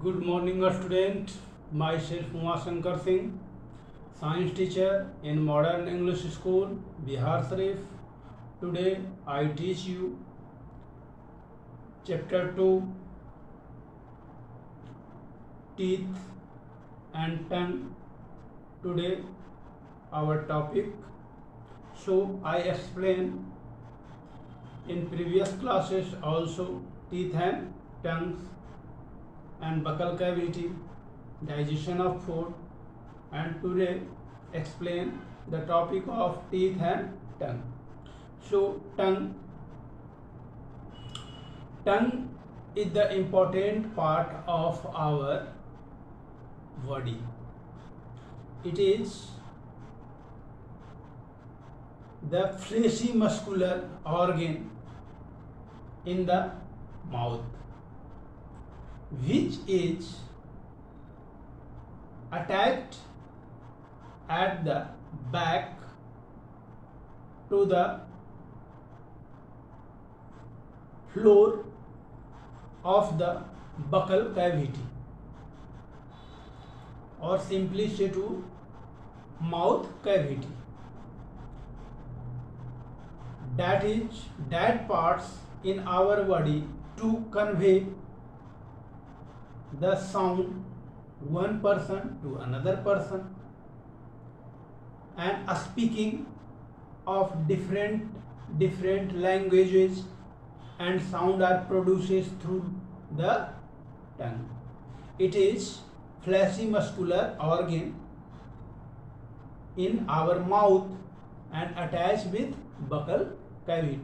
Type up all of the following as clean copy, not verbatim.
Good morning, student. Myself Uma Shankar Singh, science teacher in Modern English School, Bihar Sharif. Today I teach you chapter 2, teeth and tongue. Today our topic. So I explain in previous classes also teeth and tongues and buccal cavity, digestion of food, and today explain the topic of teeth and tongue. So tongue is the important part of our body. It is the fleshy muscular organ in the mouth, which is attached at the back to the floor of the buccal cavity, or simply say to mouth cavity. That parts in our body to convey the sound one person to another person, and speaking of different languages and sound are produced through the tongue. It is fleshy muscular organ in our mouth and attached with buccal cavity,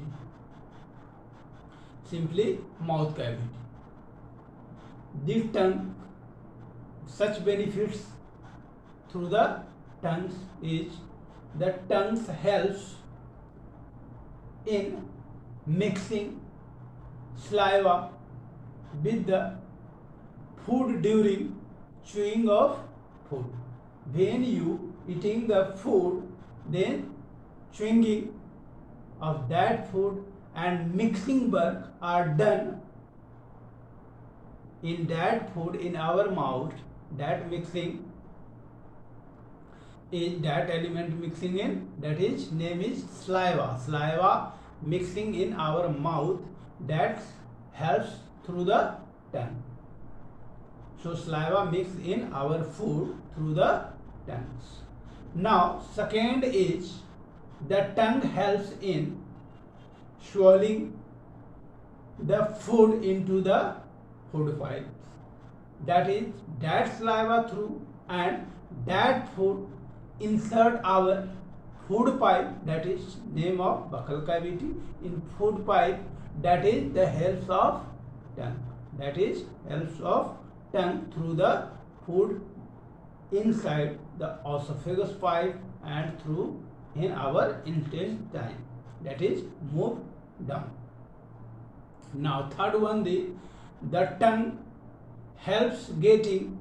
simply mouth cavity. This tongue, such benefits through the tongues is that tongues helps in mixing saliva with the food during chewing of food. When you eating the food, then chewing of that food and mixing work are done in that food in our mouth. That mixing is that element mixing in, that is name is saliva mixing in our mouth, that helps through the tongue. So saliva mix in our food through the tongues. Now second is the tongue helps in swallowing the food into the food pipes. That is that saliva through and that food insert our food pipe, that is name of buccal cavity in food pipe, that is the helps of tongue. That is helps of tongue through the food inside the esophagus pipe and through in our intestine, that is move down. Now third one, the tongue helps getting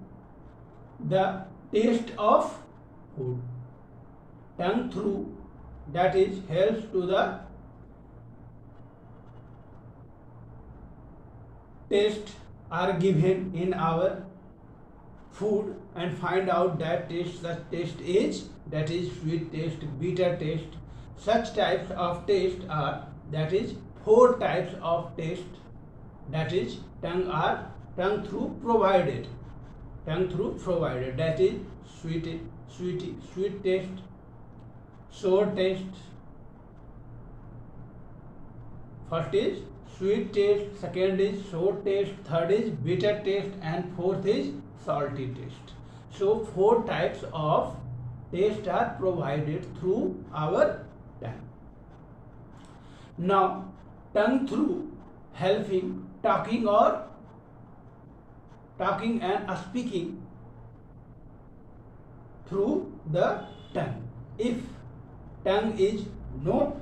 the taste of food. Tongue through, that is helps to the taste are given in our food and find out that taste, such taste is, that is sweet taste, bitter taste. Such types of taste are, that is 4 types of taste, that is tongue through provided. Tongue through provided, that is sweet taste, sour taste. First is sweet taste, second is sour taste, third is bitter taste, and fourth is salty taste. So 4 types of taste are provided through our tongue. Now tongue through helping talking and speaking through the tongue. If tongue is not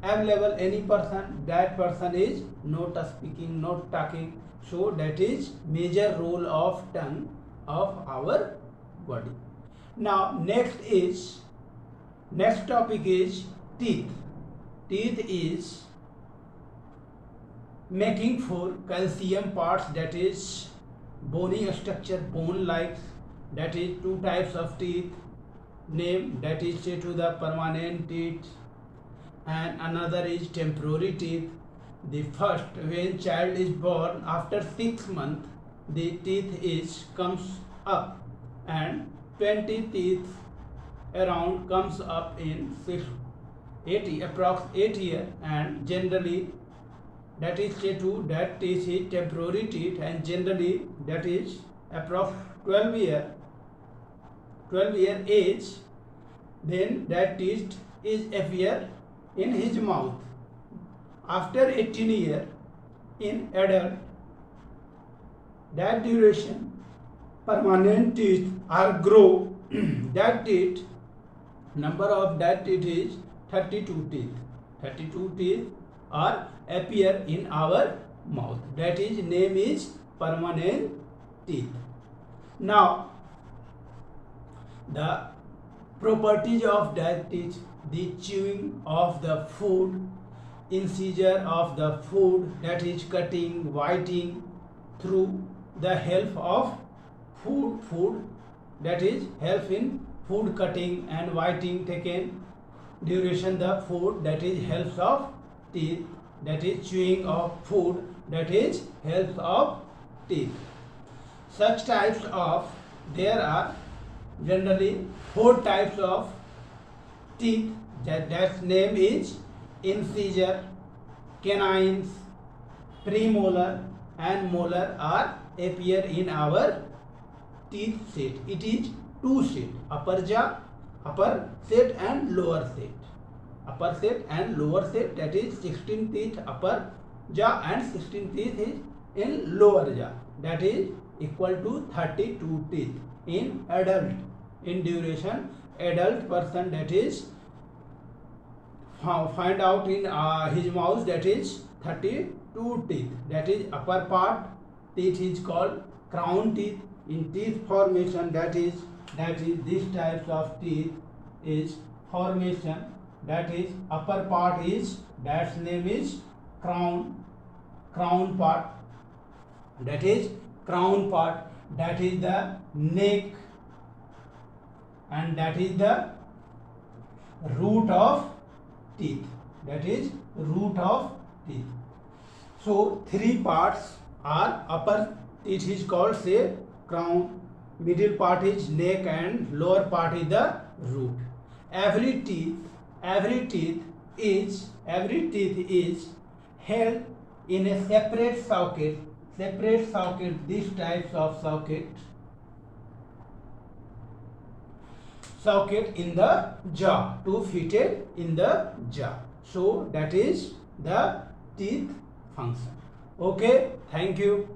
available any person, that person is not speaking, not talking. So that is major role of tongue of our body. Now next topic is teeth. Teeth is making for calcium parts, that is bony structure, bone like, that is two types of teeth. Name, that is say to the permanent teeth, and another is temporary teeth. The first, when child is born, after 6 months the teeth is comes up, and 20 teeth around comes up in 80 approx 8 year, and generally that is say to that teeth is temporary teeth, and generally that is approx 12 year age, then that teeth is appear in his mouth. After 18 year in adult, that duration permanent teeth are grow. That teeth, number of that teeth is 32 teeth. 32 teeth are appear in our mouth. That is name is permanent teeth. Now the properties of that teeth: the chewing of the food, incisor of the food, that is cutting, biting through the help of food, that is help in food cutting, and biting taken duration the food, that is helps of teeth, that is chewing of food, that is helps of teeth. Such types of, there are generally 4 types of teeth, that name is incisor, canines, premolar and molar are appear in our teeth set. It is 2 set, upper jaw, upper set and lower set. Upper set and lower set, that is 16 teeth upper jaw and 16 teeth is in lower jaw, that is equal to 32 teeth in adult. In duration, adult person, that is find out in his mouth, that is 32 teeth, that is upper part teeth is called crown teeth. In teeth formation, that is this types of teeth is formation, that is upper part is, that name is crown part, that is crown part, that is the neck, and that is the root of teeth, that is root of teeth. So 3 parts are, upper teeth is called say crown, middle part is neck, and lower part is the root. Every teeth is held in a separate socket, these types of socket in the jaw, 2 fitted in the jaw. So that is the teeth function. Okay, thank you.